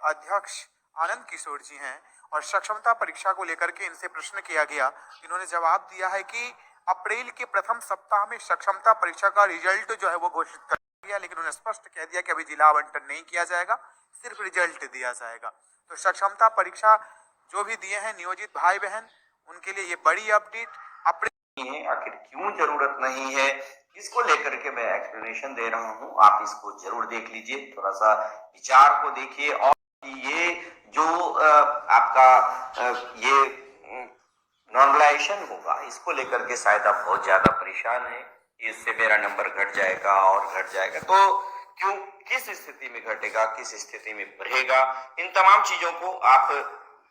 अध्यक्ष आनंद किशोर जी हैं और सक्षमता परीक्षा को लेकर के इनसे प्रश्न किया गया। इन्होंने जवाब दिया है कि अप्रैल के प्रथम सप्ताह में सक्षमता परीक्षा का रिजल्ट जो है वो घोषित कर दिया, लेकिन उन्होंने स्पष्ट कह दिया कि अभी जिला आवंटन नहीं किया जाएगा, सिर्फ रिजल्ट दिया जाएगा। तो सक्षमता परीक्षा जो भी दिए हैं नियोजित भाई बहन, उनके लिए ये बड़ी अपडेट। आखिर क्यों जरूरत नहीं है, इसको लेकर के मैं एक्सप्लेनेशन दे रहा हूं, आप इसको जरूर देख लीजिए, थोड़ा सा विचार को देखिए। और ये जो आपका ये नॉर्मलाइजेशन होगा, इसको लेकर के शायद आप बहुत ज्यादा परेशान हैं, इससे मेरा नंबर घट जाएगा और घट जाएगा। तो क्यों, किस स्थिति में घटेगा, किस स्थिति में बढ़ेगा, इन तमाम चीजों को आप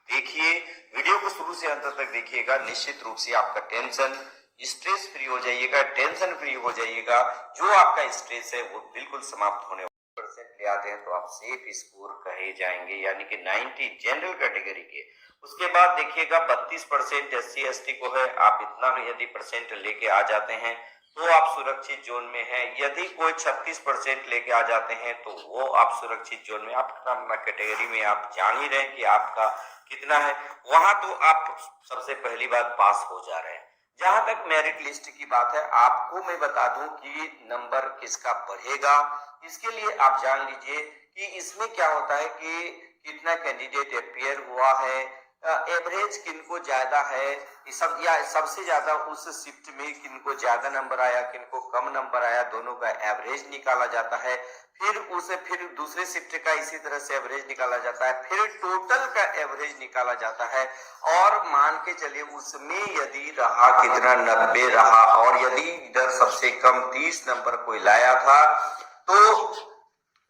देखिए, वीडियो को शुरू से अंत तक देखिएगा। निश्चित रूप से आपका टेंशन, स्ट्रेस फ्री हो जाइएगा, टेंशन फ्री हो जाइएगा। जो आपका स्ट्रेस है वो बिल्कुल समाप्त होने % ले आते हैं तो आप सेफ स्कोर कहे जाएंगे, यानी कि 90 जनरल कैटेगरी के। उसके बाद देखिएगा 32% SC ST को है, आप इतना यदि % लेके आ जाते हैं तो आप सुरक्षित जोन में हैं। यदि कोई 36% लेके आ जाते हैं तो वो आप सुरक्षित जोन में, आप अपना कैटेगरी में आप जान ही रहे हैं कि आपका कितना है, वहां तो आप सबसे पहली बात पास हो जा रहे हैं। जहां तक मेरिट लिस्ट की बात है, आपको मैं बता दूं कि नंबर किसका बढ़ेगा, इसके लिए आप जान लीजिए कि इसमें क्या होता है कि कितना कैंडिडेट अपियर हुआ है, एवरेज किनको ज्यादा है, सब या सबसे ज्यादा उस शिफ्ट में किनको ज्यादा नंबर आया, किनको कम नंबर आया, दोनों का एवरेज निकाला जाता है। फिर दूसरे शिफ्ट का इसी तरह से एवरेज निकाला जाता है, फिर टोटल का एवरेज निकाला जाता है। और मान के चलिए उसमें यदि रहा कितना 90 रहा, और यदि इधर सबसे कम 30 नंबर कोई लाया था तो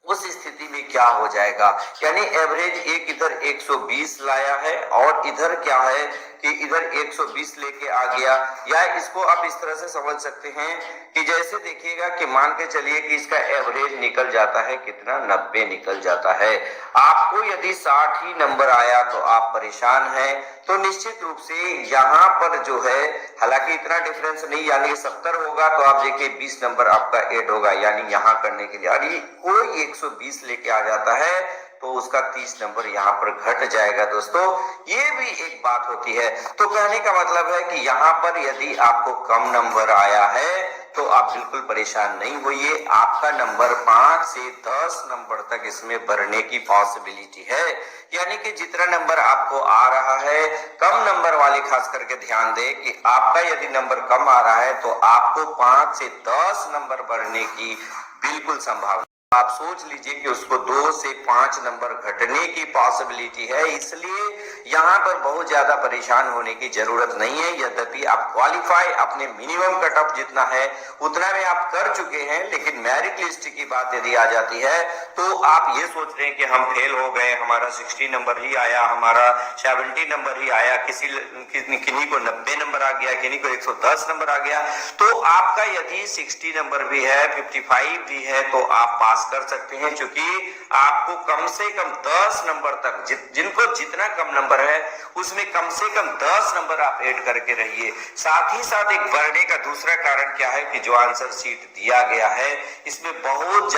उस स्थिति में क्या हो जाएगा, यानी एवरेज एक इधर 120 लाया है और इधर क्या है कि इधर 120 लेके आ गया। या इसको आप इस तरह से समझ सकते हैं कि जैसे देखिएगा कि मान के चलिए कि इसका एवरेज निकल जाता है कितना, 90 निकल जाता है। आपको यदि 60 ही नंबर आया तो आप परेशान हैं। तो निश्चित रूप से यहाँ पर जो है, हालांकि इतना डिफरेंस नहीं, यानी 70 होगा तो आप देखिए 20 नंबर आपका ऐड होगा, यानी यहाँ करने के लिए। और ये कोई 120 लेके आ जाता है तो उसका 30 नंबर यहाँ पर घट जाएगा। दोस्तों ये भी एक बात होती है। तो कहने का मतलब है कि यहाँ पर यदि आपको कम नंबर आया है तो आप बिल्कुल परेशान नहीं होइए, आपका नंबर 5 से 10 नंबर तक इसमें बढ़ने की पॉसिबिलिटी है। यानी कि जितना नंबर आपको आ रहा है, कम नंबर वाले खास करके ध्यान दें कि आपका यदि नंबर कम आ रहा है तो आपको 5 से 10 नंबर बढ़ने की बिल्कुल संभावना। आप सोच लीजिए कि उसको 2 से 5 नंबर घटने की पॉसिबिलिटी है। इसलिए यहाँ पर बहुत ज्यादा परेशान होने की जरूरत नहीं है। यद्यपि आप क्वालिफाई अपने मिनिमम कट ऑफ जितना है उतना में आप कर चुके हैं, लेकिन मेरिट लिस्ट की बात यदि आ जाती है तो आप ये सोच रहे हैं कि हम फेल हो गए, हमारा 60 नंबर ही आया, हमारा 70 नंबर ही आया, किन्हीं को 90 नंबर आ गया, किन्हीं को 110 नंबर आ गया। तो आपका यदि 60 नंबर भी है, 55 भी है तो आप पास कर सकते हैं, क्योंकि आपको कम से कम 10 नंबर तक, जिनको जितना कम नंबर है उसमें कम से कम 10 नंबर आप ऐड करके रहिए। साथ ही साथ एक बढ़ने का दूसरा कारण क्या है कि जो आंसर शीट दिया गया है इसमें बहुत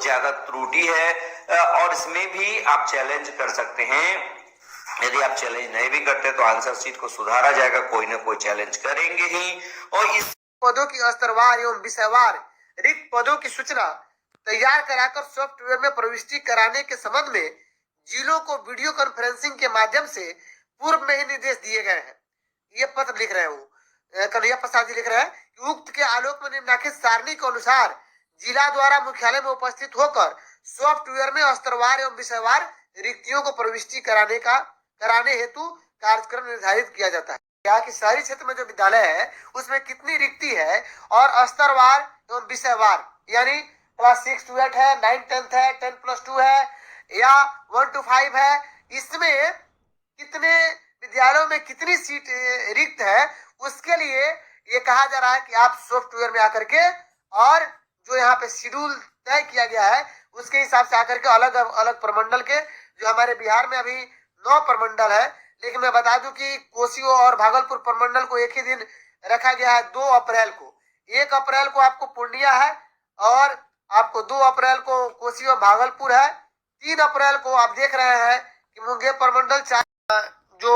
ज्यादा त्रुटि है और इसमें भी आप चैलेंज कर सकते हैं। यदि आप चैलेंज नहीं भी करते तो आंसर शीट को सुधारा जाएगा, कोई ना कोई चैलेंज करेंगे ही। और इस पदों की स्तरवार एवं विषयवार रिक्त पदों की सूचना तैयार कराकर सॉफ्टवेयर में प्रविष्टि कराने के संबंध में जिलों को वीडियो कॉन्फ्रेंसिंग के माध्यम से पूर्व में ही निर्देश दिए गए हैं। ये पत्र लिख रहे हैं कन्हैया प्रसाद जी लिख रहे हैं कि उक्त के आलोक में निम्नलिखित सारणी के अनुसार जिला द्वारा मुख्यालय में उपस्थित होकर सॉफ्टवेयर में स्तरवार एवं विषयवार रिक्तियों को प्रविष्टि कराने हेतु कार्यक्रम निर्धारित किया जाता है। क्या कि शहरी क्षेत्र में जो विद्यालय है उसमें कितनी रिक्ति है और स्तरवार एवं विषयवार, यानी क्लास 6 to 8 है, 9 10th है, 10+2 है या 1 to 5 है, इसमें कितने विद्यालयों में कितनी सीट रिक्त है, उसके लिए ये कहा जा रहा है कि आप सॉफ्टवेयर में आकर के और जो यहाँ पे शेड्यूल तय किया गया है उसके हिसाब से आकर के अलग अलग प्रमंडल के, जो हमारे बिहार में अभी 9 प्रमंडल है, लेकिन मैं बता दूं कि कोसी और भागलपुर प्रमंडल को एक ही दिन रखा गया है 2 अप्रैल को। 1 अप्रैल को आपको पूर्णिया है और आपको 2 अप्रैल को कोसी और भागलपुर है 3 अप्रैल को आप देख रहे हैं कि मुंगेर प्रमंडल जो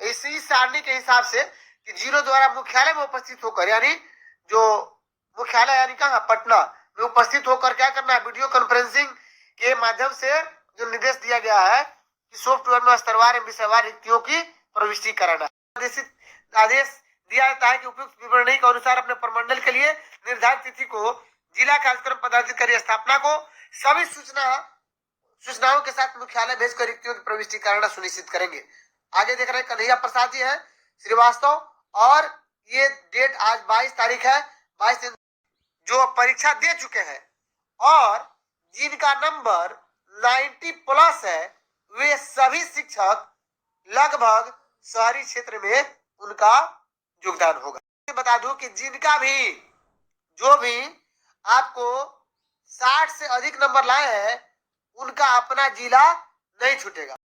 इसी सारणी के हिसाब से कि जिलों द्वारा मुख्यालय में उपस्थित होकर, यानी जो मुख्यालय यानी कहाँ पटना में उपस्थित होकर क्या करना है, वीडियो कॉन्फ्रेंसिंग के माध्यम से जो निर्देश दिया गया है कि सॉफ्टवेयर में स्तरवार एवं विषयवार रिक्तियों की प्रविष्टि कराना। आदेश दिया जाता है कि उपयुक्त विवरणी के अनुसार अपने प्रमंडल के लिए निर्धारित तिथि को जिला कार्यक्रम पदाधिकारी स्थापना को सभी सूचनाओं के साथ मुख्यालय भेजकर रिक्तियों की प्रविष्टि कराना सुनिश्चित करेंगे। आगे देख रहे हैं कन्हैया प्रसाद जी हैं श्रीवास्तव, और ये डेट आज 22 तारीख है। 22 दिन जो परीक्षा दे चुके हैं और जिनका नंबर 90+ है, वे सभी शिक्षक लगभग शहरी क्षेत्र में उनका योगदान होगा। बता दूं कि जिनका भी जो भी आपको 60 से अधिक नंबर लाए हैं, उनका अपना जिला नहीं छूटेगा।